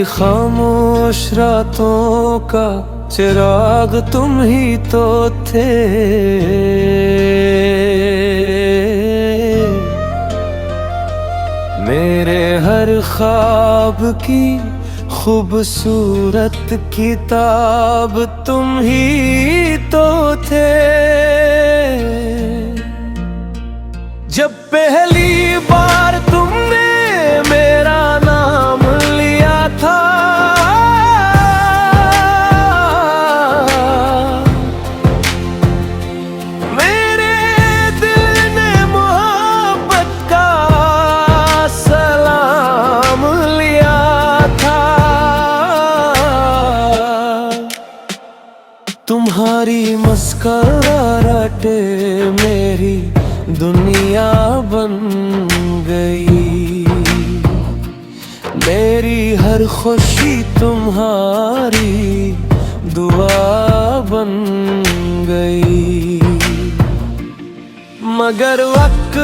खामोश रातों का चिराग तुम ही तो थे। मेरे हर ख्वाब की खूबसूरत किताब तुम ही तो थे। जब पहली बार तुमने मेरा नाम लिया था, मेरे दिल ने मोहब्बत का सलाम लिया था। तुम्हारी मुस्कुराहटे मेरी दुनिया बन गई। मेरी हर खुशी तुम्हारी दुआ बन गई। मगर वक्त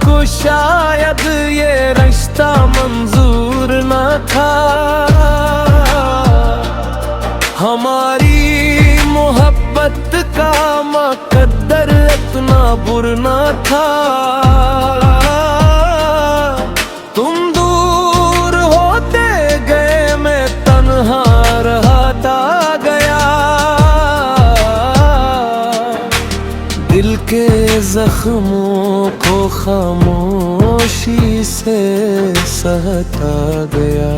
को शायद ये रिश्ता मंजूर न था। हमारी मोहब्बत का मुकद्दर इतना बुरा था। तुम दूर होते गए, मैं तन्हा रहता गया। दिल के जख्मों को खामोशी से सहता गया।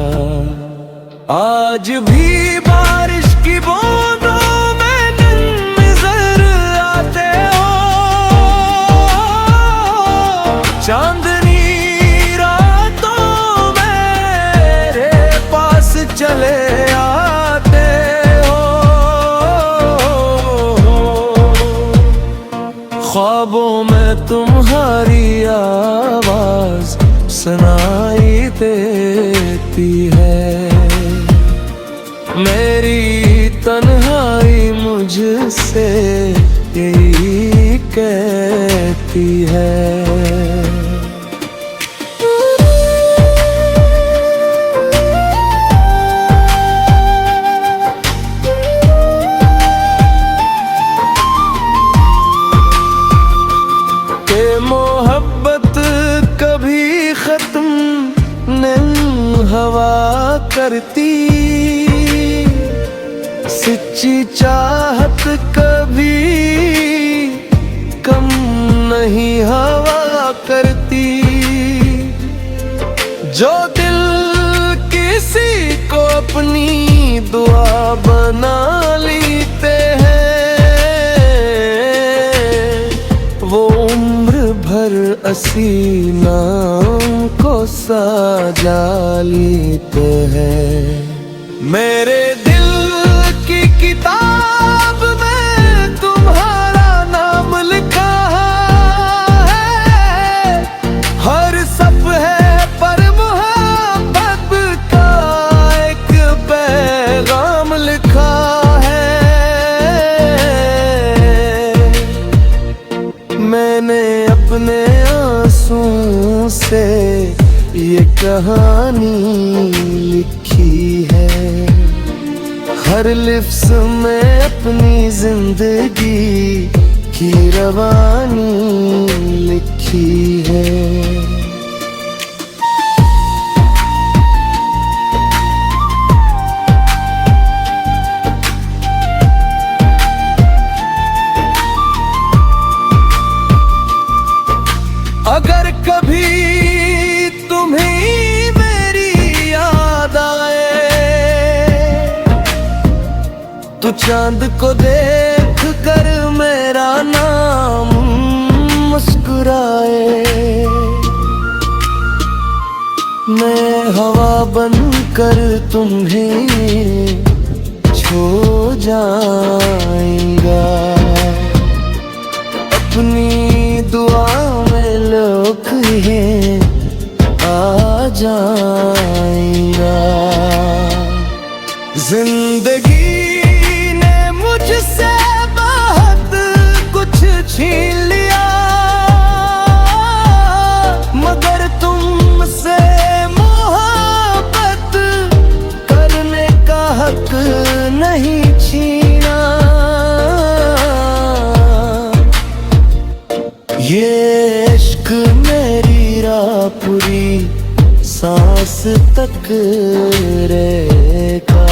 आज भी बारिश की बूंदों चांदनी रातों मेरे पास चले आते हो। ख्वाबों में तुम्हारी आवाज सुनाई देती है। मेरी तन्हाई मुझसे यही कहती है। मोहब्बत कभी खत्म नहीं हवा करती। सच्ची चाहत कभी कम नहीं हवा करती। जो दिल किसी को अपनी दुआ बना लेते हैं, वो भर असीना को सजा लेते हैं। मेरे दिल की किताब में तुम्हारा नाम लिखा है। हर सफ़े पर मोहब्बत का एक पैगाम लिखा है। मैंने अपने आंसुओं से ये कहानी लिखी है। हर लिफ्ज़ में अपनी जिंदगी की रवानी लिखी है। अगर कभी तुम्हें मेरी याद आए, तो चांद को देख कर मेरा नाम मुस्कुराए। मैं हवा बनकर तुम्हें छू जाऊंगा। अपनी दुआ में लोग हैं आ जाएगा। जिंदगी ने मुझसे बहुत कुछ छीन लिया, मगर तुमसे मोहब्बत तक रहेगा।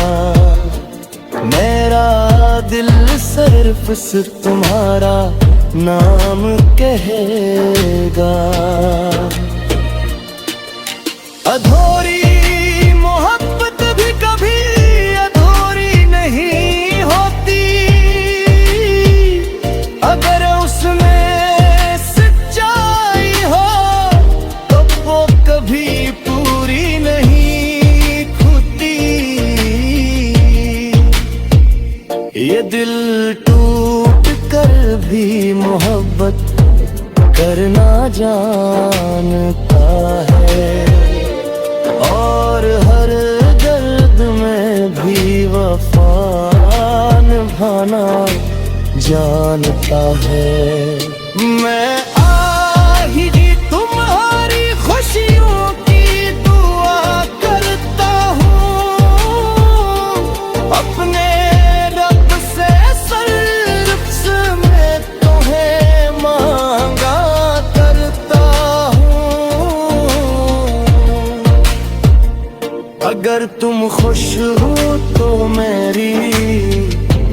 मेरा दिल सिर्फ तुम्हारा नाम कहेगा। अधूरी मोहब्बत भी कभी अधूरी नहीं होती, अगर उसमें सच्चाई हो तो वो कभी पूरी नहीं खुदी। ये दिल टूट कर भी मोहब्बत करना जानता है, और हर दर्द में भी वफा निभाना जानता है। मैं आही तुम्हारी खुशियों की दुआ करता हूँ, अपने रब से सिर्फ मैं तुम्हें मांगा करता हूँ। अगर तुम खुश हो तो मेरी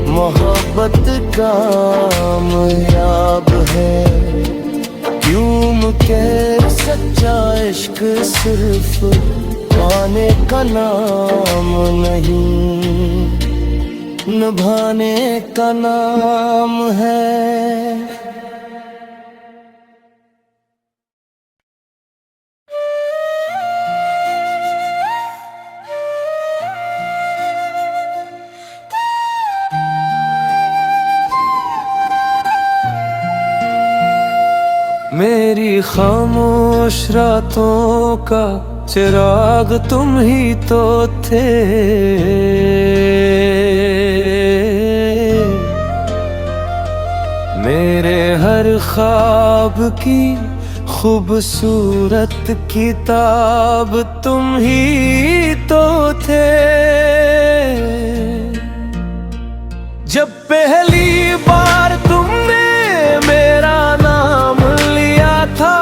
मोहब्बत कामयाब है, क्यों के सच्चा इश्क सिर्फ पाने का नाम नहीं, निभाने का नाम है। मेरी खामोश रातों का चिराग तुम ही तो थे, मेरे हर ख्वाब की खूबसूरत किताब तुम ही तो थे। जब पहली बार तुमने मेरा नाम लिया था,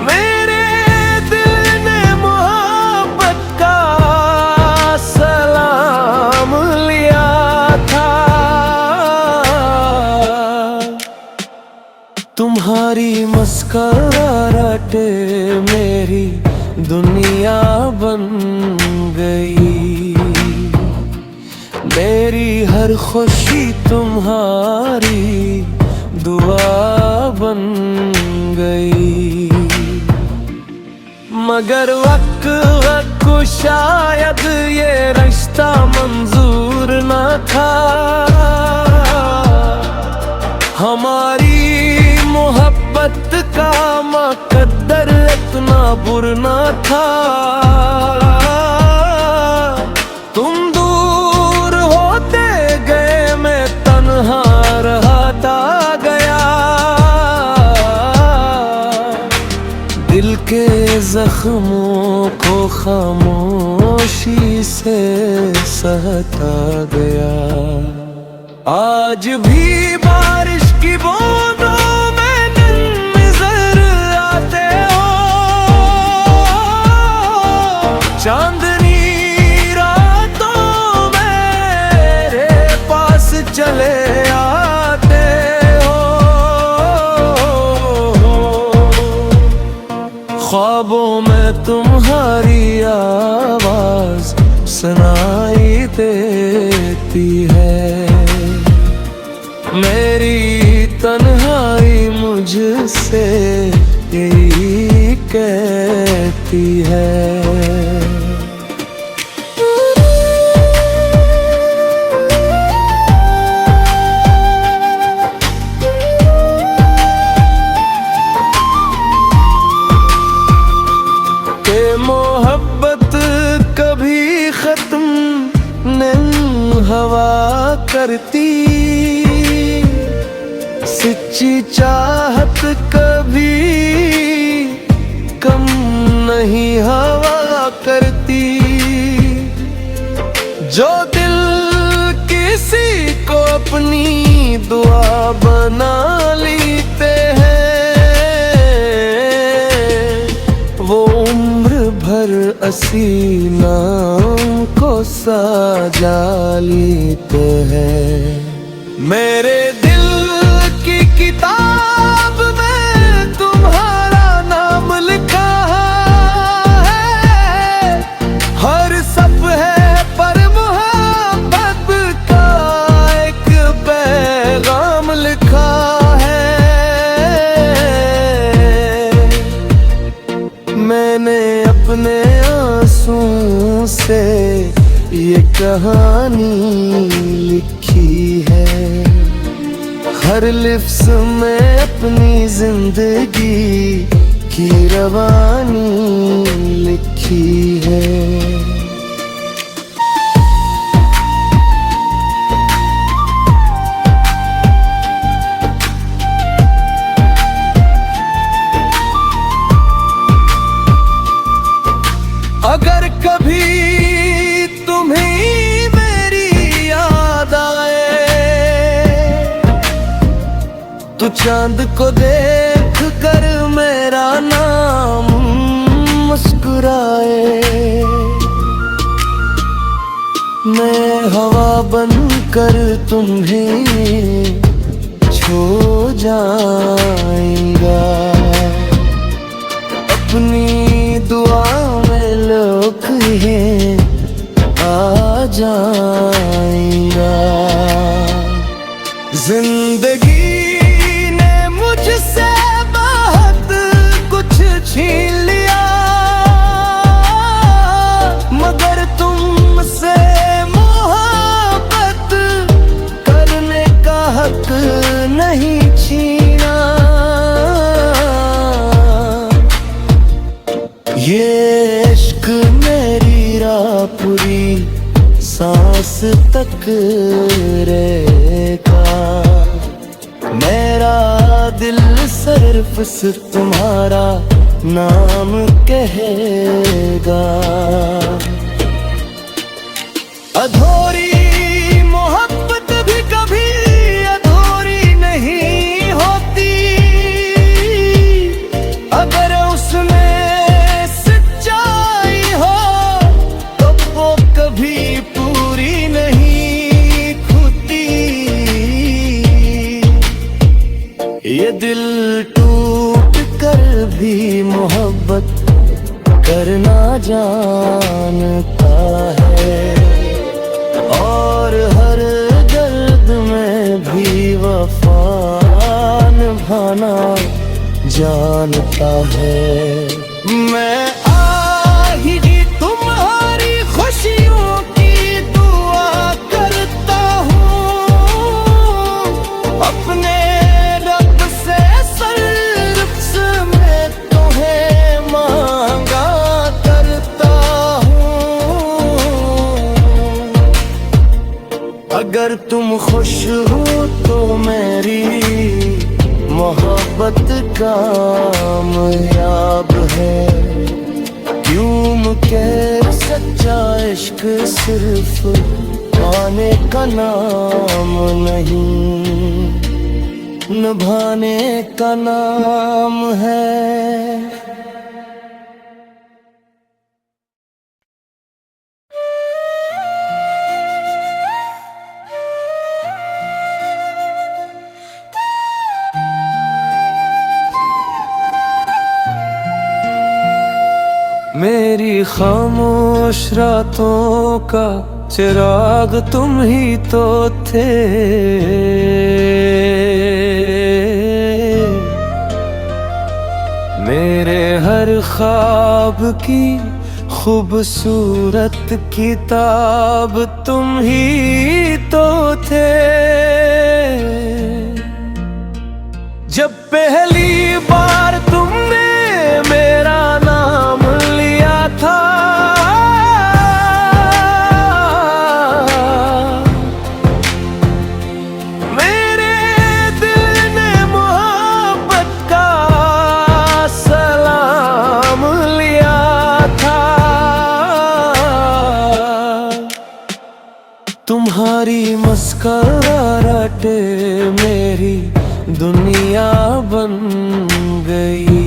मेरे दिल ने मोहब्बत का सलाम लिया था। तुम्हारी मुस्कुराहट मेरी दुनिया बन गई, मेरी हर खुशी तुम्हारी दुआ बन गई। मगर वक्त को शायद ये रिश्ता मंजूर न था, हमारी मोहब्बत का मुकद्दर इतना बुरा था। तुम दूर होते गए, मैं तन्हा रहता गया, दिल के जख्मों को खामोशी से सहता गया। आज भी बारिश की बूंदों चांदनी रातों मेरे पास चले आते हो, ख्वाबों में तुम्हारी आवाज सुनाई देती है, मेरी तन्हाई मुझसे यही कहती है। मोहब्बत कभी खत्म नहीं हवा करती, सच्ची चाहत कभी कम नहीं हवा करती। जो दिल किसी को अपनी दुआ बना लेते हैं, हसीनाओं को सजा लेते हैं। मेरे दिल की किताब में तुम्हारा नाम लिखा है, हर सफ़े पर मोहब्बत का एक पैगाम लिखा है। मैंने अपने आंसुओं से ये कहानी लिखी है, हर लिफ्ज़ में अपनी जिंदगी की रवानी लिखी है। अगर कभी तुम्हें मेरी याद आए तो चांद को देख कर मेरा नाम मुस्कुराए। मैं हवा बनकर तुम्हें छू जाएगा, अपनी दुआ में लोग हैं आ जाएगा। जिंदगी ने मुझसे बहुत कुछ छीन लिया, मगर तुमसे मोहब्बत करने का हक नहीं छीना। ये इश्क मेरी राह पूरी सांस तक रहेगा, मेरा दिल सिर्फ से तुम्हारा नाम कहेगा। अधूरी मोहब्बत भी कभी अधूरी नहीं होती, अगर उसमें पूरी नहीं खुदी। ये दिल टूट कर भी मोहब्बत करना जानता है, और हर दर्द में भी वफा निभाना जानता है। मैं खुशियों की दुआ करता हूँ, अपने रब से सिर्फ मैं तुम्हें मांगा करता हूँ। अगर तुम खुश हो तो मेरी मोहब्बत कामयाब है, क्यों के सच्चा इश्क सिर्फ पाने का नाम नहीं, निभाने का नाम है। मेरी खामोश रातों का चिराग तुम ही तो थे, मेरे हर ख्वाब की खूबसूरत किताब तुम ही तो थे। जब पहली बार तुमने मेरा नाम लिया था, मेरे दिल ने मोहब्बत का सलाम लिया था। तुम्हारी मुस्कुराहट मेरी दुनिया बन गई,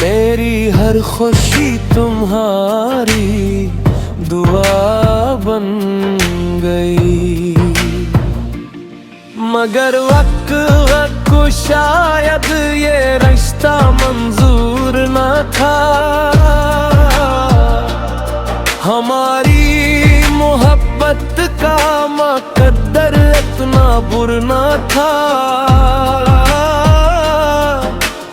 मेरी हर खुशी तुम्हारी दुआ बन गई। मगर वक्त को शायद ये रिश्ता मंजूर न था। हमारी मोहब्बत का मुकद्दर इतना बुरा था।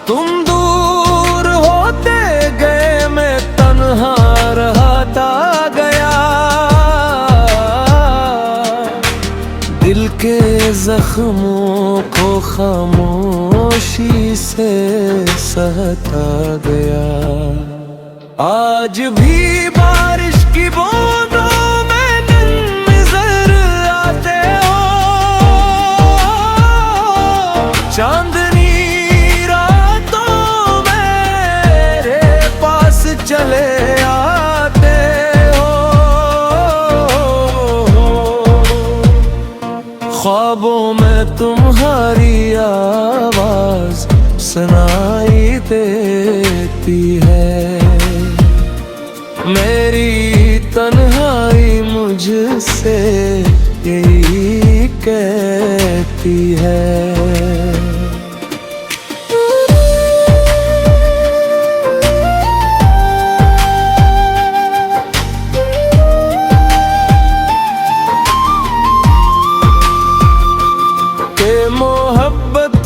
तुम दूर होते गए, मैं तन्हा रहता गया। दिल के जख्मों को खामोशी से सहता गया। आज भी बारिश की बूंदों में नजर आते हो। चांदनी रातों में मेरे पास चले आते हो। ख्वाबों में तुम्हारी आवाज सुनाई देती है। मेरी तन्हाई मुझसे यही कहती है। के मोहब्बत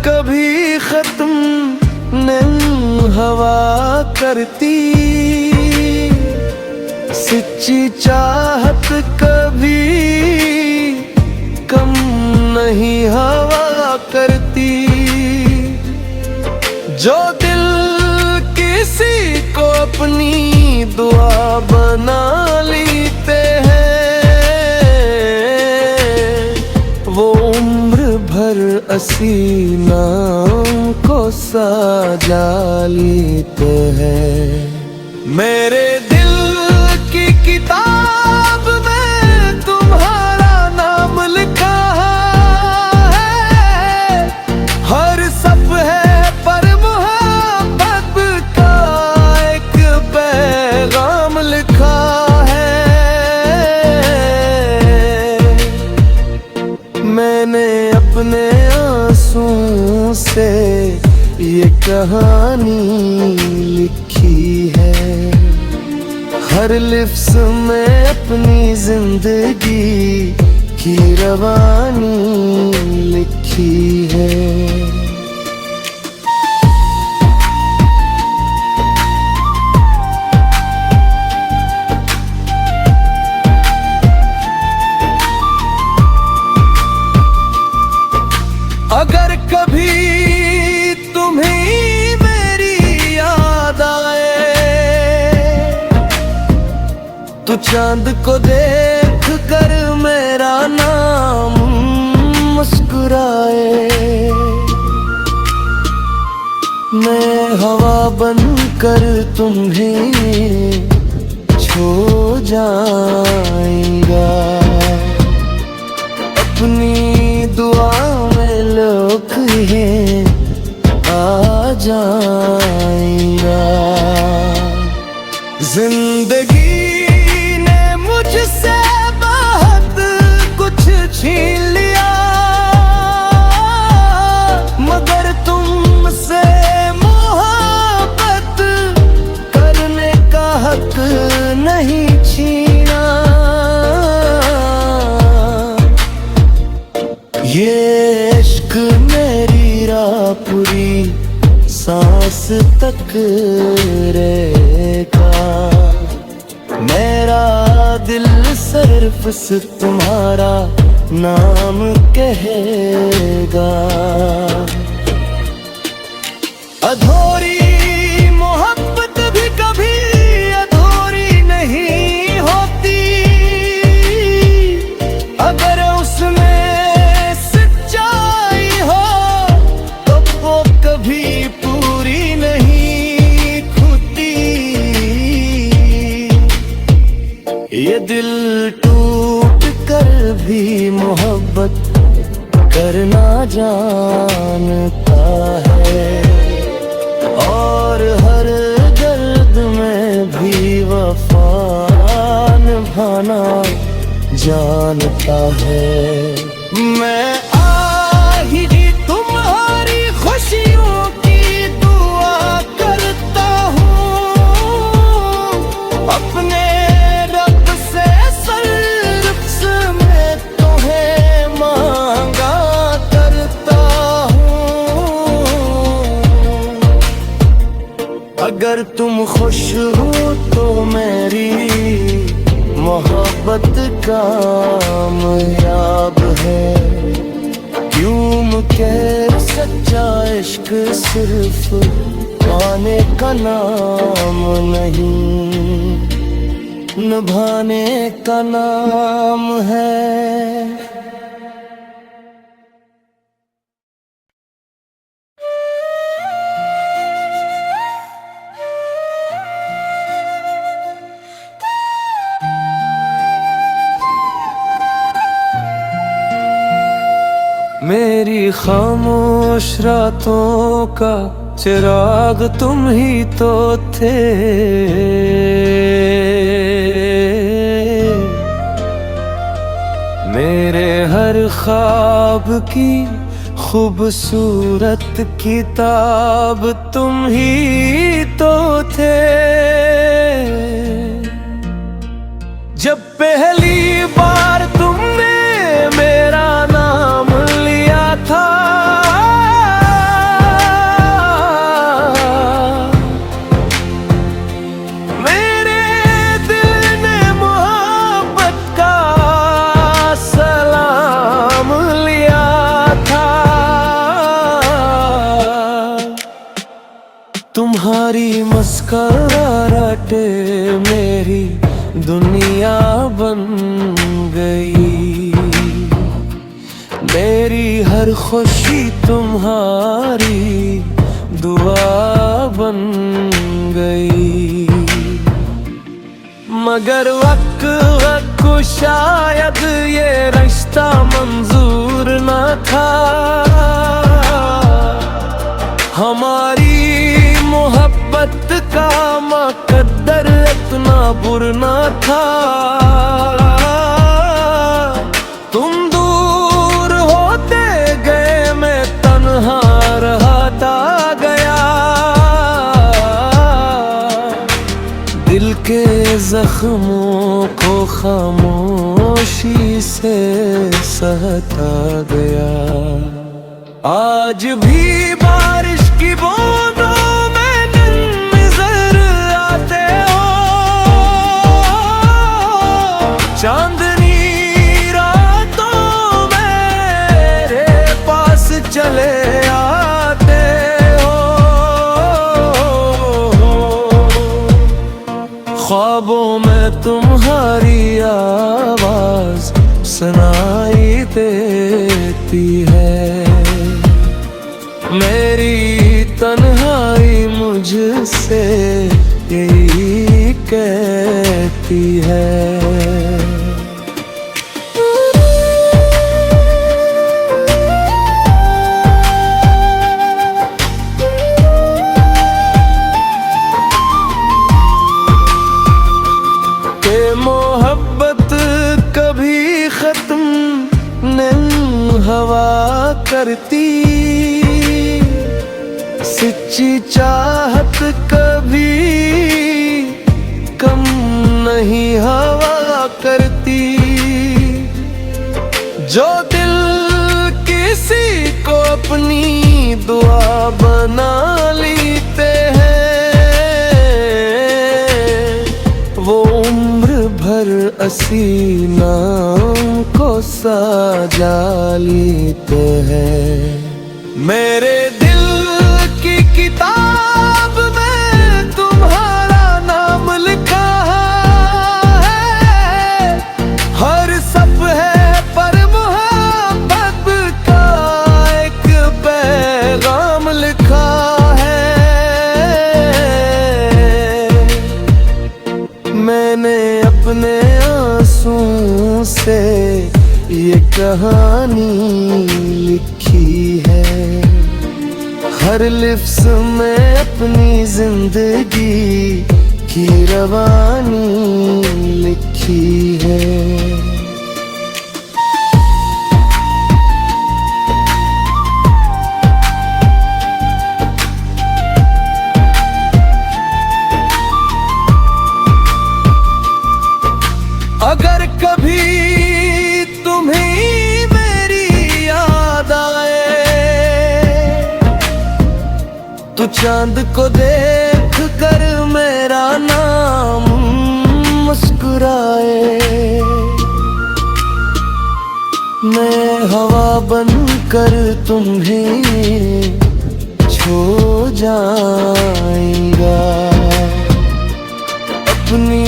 कभी खत्म नहीं हवा करती। सच्ची चाहत कभी कम नहीं हवा करती। जो दिल किसी को अपनी दुआ बना लेते हैं, वो उम्र भर असीनाम को सजा लेते हैं। मेरे दिल की किताब में तुम्हारा नाम लिखा है। हर सफ़े पर मोहब्बत का एक पैगाम लिखा है। मैंने अपने आंसुओं से ये कहानी लिखी है। हर लिफ्ज़ में अपनी जिंदगी की रवानी लिखी है। अगर कभी तुम्हें मेरी याद आए, तो चांद को देख कर मेरा नाम मुस्कुराए। मैं हवा बनकर तुम्हें छू जाएगा। अपनी दुआ में लोग हैं आ जाएगा। जिंदगी ने मुझसे बहुत कुछ छीन लिया, मगर तुमसे मोहब्बत करने का हक नहीं छीना। ये इश्क मेरी राह पूरी सांस तक रहेगा। मेरा दिल सिर्फ से तुम्हारा नाम कहेगा। अधूरी मोहब्बत भी कभी अधूरी नहीं होती, अगर उसमें सच्चाई हो तो वो कभी पूरी नहीं खुदी। ये दिल टूट कर भी मोहब्बत करना जानता है, और पाना जानता है। मैं ही तुम्हारी खुशियों की दुआ करता हूँ, अपने रब से सर्फ में तुम्हें मांगा करता हूँ। अगर तुम खुश हो तो मेरी मोहब्बत कामयाब है, क्यों मुझे सच्चा इश्क सिर्फ पाने का नाम नहीं, निभाने का नाम है। मेरी खामोश रातों का चिराग तुम ही तो थे, मेरे हर ख्वाब की खूबसूरत किताब तुम ही तो थे। जब पहली बार तुमने मेरा नाम लिया था, मेरे दिल ने मोहब्बत का सलाम लिया था। तुम्हारी मुस्कुराहट मेरी दुनिया बन गई, मेरी हर खुशी तुम्हारी दुआ बन गई। मगर वक्त को शायद ये रिश्ता मंजूर न था, हमारी मोहब्बत का मुकद्दर इतना बुरा था। तुम दूर होते गए, मैं तन्हा रहता गया, दिल के जख्मों को खामोशी से सहता गया। आज भी बारिश की बूंदों में नजर आते हो, चांदनी रातों मेरे पास चले आते हो, ख्वाबों में तुम्हारी आवाज सुनाई देती है, मेरी तन्हाई मुझसे यही कहती है। के मोहब्बत कभी खत्म नहीं हवा करती, सच्ची चाहत कभी कम नहीं हवा करती। जो दिल किसी को अपनी दुआ बना लेते हैं, वो उम्र भर असीना को सजा लेते हैं। मेरे दिल की किताब में तुम्हारा नाम लिखा है, हर सफ़े पर मोहब्बत का एक पैगाम लिखा है। मैंने अपने आंसुओं से ये कहानी लिखी है, हर लिफ्ज़ में अपनी जिंदगी की रवानी लिखी होती है। अगर कभी तुम्हें मेरी याद आए तो चांद को देख कर मेरा नाम मुस्कुराए। मैं हवा बनकर तुम्हें छू जाऊंगा, अपनी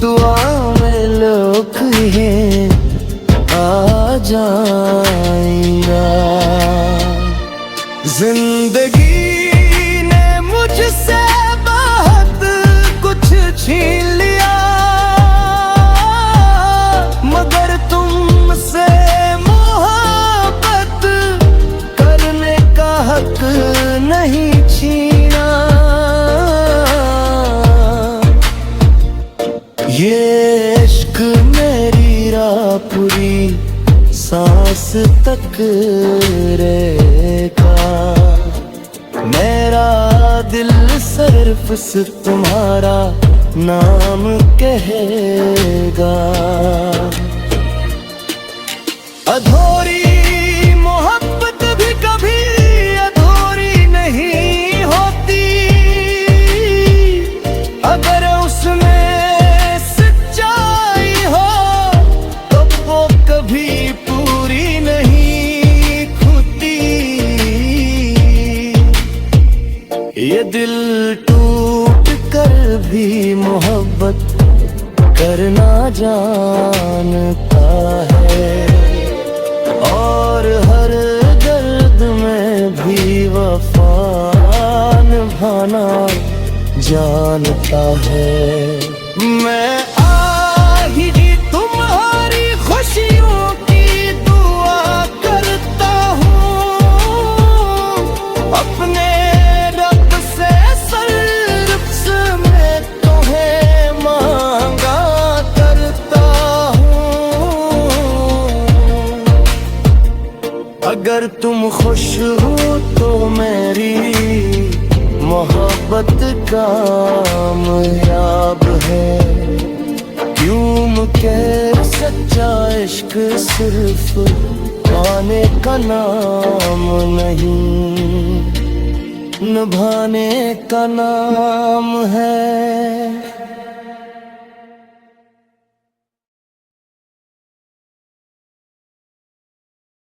दुआ में लोग हैं आ जाएगा। जिंदगी ने मुझसे बहुत कुछ छीन लिया, मगर तुमसे मोहब्बत करने का हक नहीं छीना। ये इश्क मेरी राह पूरी सांस तक रहेगा। मेरा दिल सिर्फ से तुम्हारा नाम कहेगा। अधूरी मोहब्बत भी कभी अधूरी नहीं होती, अगर उसमें कभी पूरी नहीं खुदी। ये दिल टूट कर भी मोहब्बत करना जानता है, और हर दर्द में भी वफा निभाना जानता है। मैं खुशियों की दुआ करता हूँ, अपने रब से सिर्फ मैं तुम्हें मांगा करता हूँ। अगर तुम खुश हो तो मेरी मोहब्बत कामयाब है। क्यों मुझे सच्चा इश्क सिर्फ पाने का नाम नहीं, निभाने का नाम है।